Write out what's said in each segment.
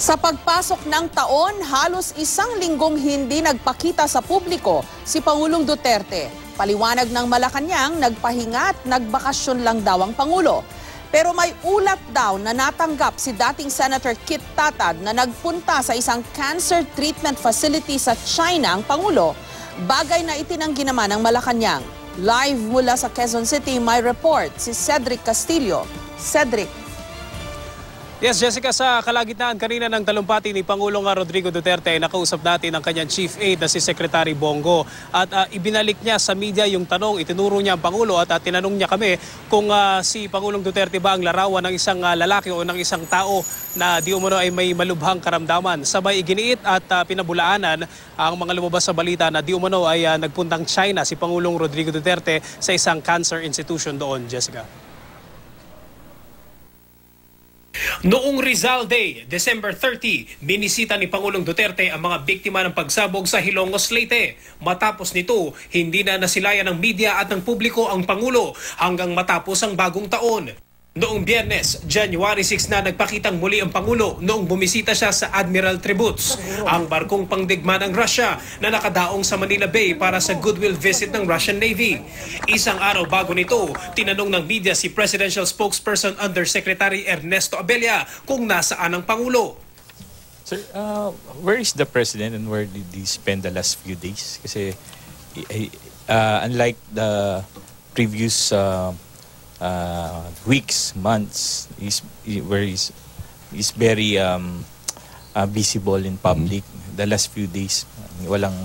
Sa pagpasok ng taon, halos isang linggong hindi nagpakita sa publiko si Pangulong Duterte. Paliwanag ng Malacanang, nagpahinga at nagbakasyon lang daw ang Pangulo. Pero may ulat daw na natanggap si dating Senator Kit Tatad na nagpunta sa isang cancer treatment facility sa China ang Pangulo. Bagay na itinanggi naman ng Malacanang. Live mula sa Quezon City, may report si Cedric Castillo. Cedric. Yes, Jessica, sa kalagitnaan kanina ng talumpati ni Pangulong Rodrigo Duterte, nakausap natin ang kanyang Chief Aide na si Secretary Bongo. At ibinalik niya sa media yung tanong, itinuro niya ang Pangulo at tinanong niya kami kung si Pangulong Duterte ba ang larawan ng isang lalaki o ng isang tao na di umano ay may malubhang karamdaman. Sabay iginiit at pinabulaanan ang mga lumabas sa balita na di umano ay nagpuntang China si Pangulong Rodrigo Duterte sa isang cancer institution doon, Jessica. Noong Rizal Day, December 30, binisita ni Pangulong Duterte ang mga biktima ng pagsabog sa Hilongos, Leyte. Matapos nito, hindi na nasilayan ng media at ng publiko ang Pangulo hanggang matapos ang bagong taon. Noong Biyernes, January 6 na nagpakitang muli ang Pangulo noong bumisita siya sa Admiral Tributes, ang barkong pangdigma ng Russia na nakadaong sa Manila Bay para sa goodwill visit ng Russian Navy. Isang araw bago nito, tinanong ng media si Presidential Spokesperson Undersecretary Ernesto Abella kung nasaan ang Pangulo. Sir, where is the President and where did he spend the last few days? Kasi unlike the previous weeks, months, he's very visible in public. The last few days, walang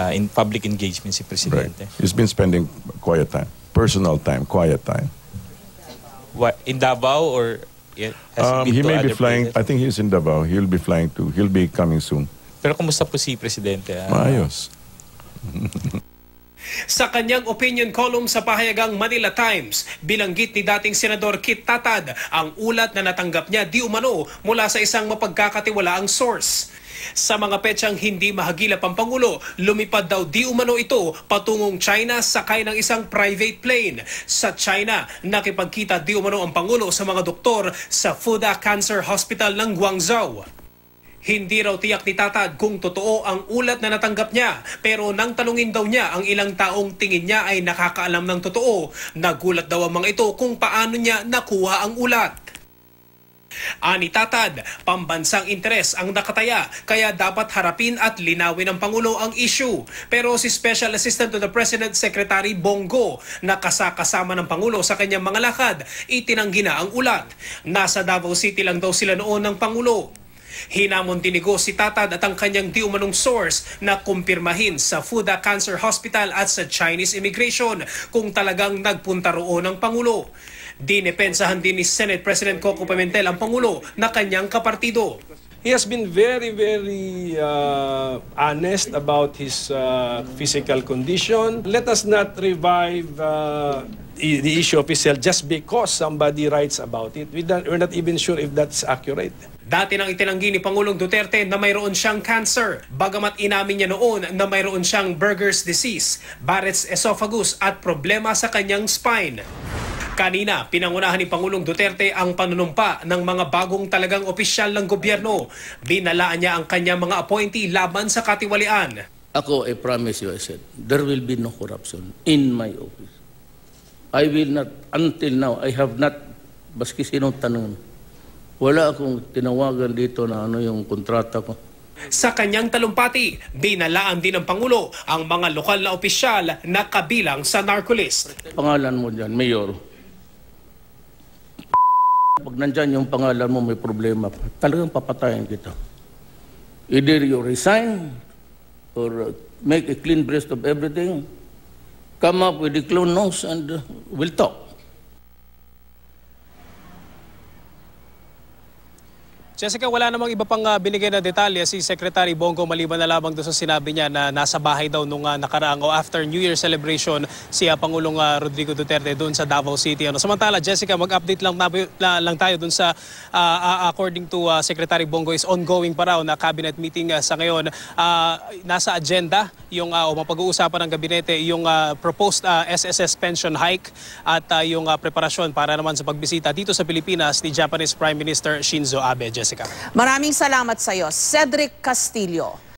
in public engagement si Presidente. Right. He's been spending quiet time, personal time, quiet time. What, in Davao or has he been he to may be other flying. places? I think he's in Davao. He'll be flying too. He'll be coming soon. Pero kumusta po si Presidente? Maayos. Sa kanyang opinion column sa pahayagang Manila Times, bilanggit ni dating Senador Kit Tatad ang ulat na natanggap niya di umano mula sa isang mapagkakatiwalaang source. Sa mga petsang hindi mahagilap ang Pangulo, lumipad daw di umano ito patungong China sakay ng isang private plane. Sa China, nakipagkita di umano ang Pangulo sa mga doktor sa Fuda Cancer Hospital ng Guangzhou. Hindi raw tiyak ni Tatad kung totoo ang ulat na natanggap niya, pero nang tanungin daw niya ang ilang taong tingin niya ay nakakaalam ng totoo, nagulat daw ang mga ito kung paano niya nakuha ang ulat. Ani Tatad, pambansang interes ang nakataya kaya dapat harapin at linawin ng Pangulo ang issue. Pero si Special Assistant to the President Secretary Bongo na kasama ng Pangulo sa kanyang mga lakad, itinanggi na ang ulat. Nasa Davao City lang daw sila noon ng Pangulo. Hinamon dinigo si Tatad at ang kanyang di umanong source na kumpirmahin sa Fuda Cancer Hospital at sa Chinese Immigration kung talagang nagpunta roon ang Pangulo. Dinepensahan din ni Senate President Coco Pimentel ang Pangulo na kanyang kapartido. He has been very honest about his physical condition. Let us not revive the issue of his health just because somebody writes about it. We're not even sure if that's accurate. Dati nang itinanggi ni Pangulong Duterte na mayroon siyang cancer, bagamat inamin niya noon na mayroon siyang Buerger's disease, Barrett's esophagus at problema sa kanyang spine. Kanina, pinangunahan ni Pangulong Duterte ang panunumpa ng mga bagong talagang opisyal ng gobyerno. Binalaan niya ang kanyang mga appointee laban sa katiwalian. Ako, I promise you, I said, there will be no corruption in my office. I will not, until now, I have not, baski sinong tanong, wala akong tinawagan dito na ano yung kontrata ko. Sa kanyang talumpati, binalaan din ng Pangulo ang mga lokal na opisyal na kabilang sa narcolist. Pangalan mo dyan, Mayor. Pag nandyan yung pangalan mo, may problema pa. Talagang papatayin kita. Either you resign or make a clean breast of everything, come up with the clone nose and we'll talk. Jessica, wala namang iba pang binigay na detalye si Secretary Bongo maliban na lamang doon sa sinabi niya na nasa bahay daw nung nakaraang o after New Year celebration si Pangulong Rodrigo Duterte doon sa Davao City. Samantala, Jessica, mag-update lang tayo doon sa according to Secretary Bongo is ongoing pa raw na cabinet meeting sa ngayon. Nasa agenda yung mapag-uusapan ng gabinete yung proposed SSS pension hike at yung preparasyon para naman sa pagbisita dito sa Pilipinas ni Japanese Prime Minister Shinzo Abe. Jessica. Jessica. Maraming salamat sa iyo, Cedric Castillo.